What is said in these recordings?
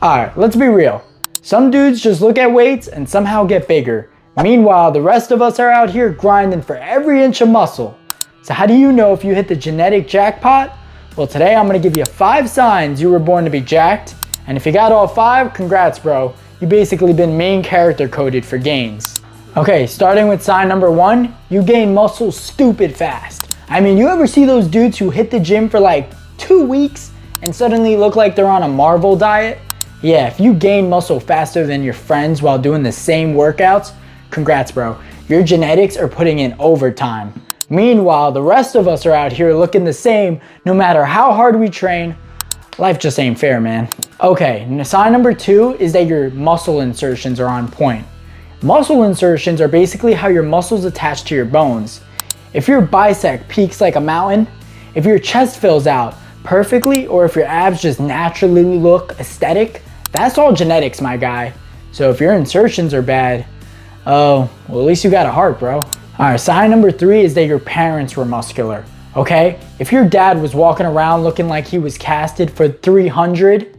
Alright, let's be real. Some dudes just look at weights and somehow get bigger. Meanwhile, the rest of us are out here grinding for every inch of muscle. So how do you know if you hit the genetic jackpot? Well, today I'm gonna give you 5 signs you were born to be jacked. And if you got all 5, congrats, bro. You basically been main character coded for gains. Okay, starting with sign number 1, you gain muscle stupid fast. I mean, you ever see those dudes who hit the gym for like 2 weeks and suddenly look like they're on a Marvel diet? Yeah, if you gain muscle faster than your friends while doing the same workouts, congrats, bro. Your genetics are putting in overtime. Meanwhile, the rest of us are out here looking the same no matter how hard we train. Life just ain't fair, man. Okay, sign number 2 is that your muscle insertions are on point. Muscle insertions are basically how your muscles attach to your bones. If your bicep peaks like a mountain, if your chest fills out perfectly, or if your abs just naturally look aesthetic, that's all genetics, my guy. So if your insertions are bad, oh, well, at least you got a heart, bro. All right, sign number 3 is that your parents were muscular, okay? If your dad was walking around looking like he was casted for 300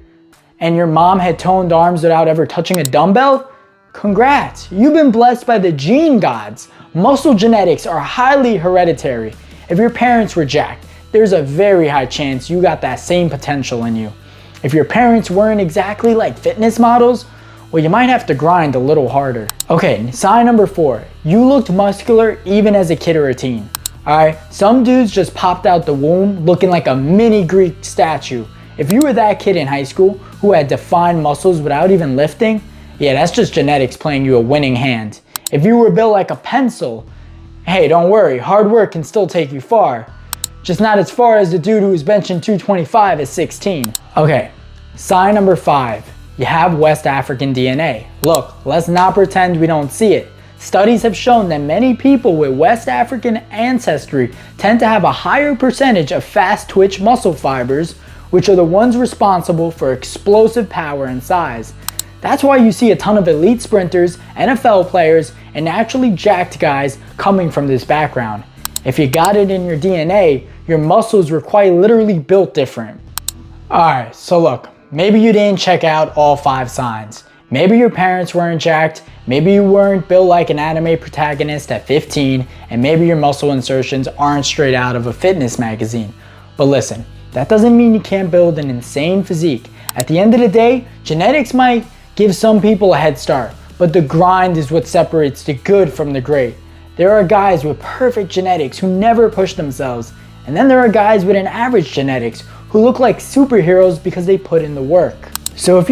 and your mom had toned arms without ever touching a dumbbell, congrats, you've been blessed by the gene gods. Muscle genetics are highly hereditary. If your parents were jacked, there's a very high chance you got that same potential in you. If your parents weren't exactly like fitness models, well, you might have to grind a little harder. Okay, sign number 4, you looked muscular even as a kid or a teen. Alright, some dudes just popped out the womb looking like a mini Greek statue. If you were that kid in high school who had defined muscles without even lifting, yeah, that's just genetics playing you a winning hand. If you were built like a pencil, hey, don't worry, hard work can still take you far. Just not as far as the dude who was benching 225 at 16. Okay, sign number 5, you have West African DNA. Look, let's not pretend we don't see it. Studies have shown that many people with West African ancestry tend to have a higher percentage of fast twitch muscle fibers, which are the ones responsible for explosive power and size. That's why you see a ton of elite sprinters, NFL players, and naturally jacked guys coming from this background. If you got it in your DNA, your muscles were quite literally built different. Alright, so look, maybe you didn't check out all 5 signs. Maybe your parents weren't jacked, maybe you weren't built like an anime protagonist at 15, and maybe your muscle insertions aren't straight out of a fitness magazine. But listen, that doesn't mean you can't build an insane physique. At the end of the day, genetics might give some people a head start, but the grind is what separates the good from the great. There are guys with perfect genetics who never push themselves, and then there are guys with an average genetics who look like superheroes because they put in the work. So if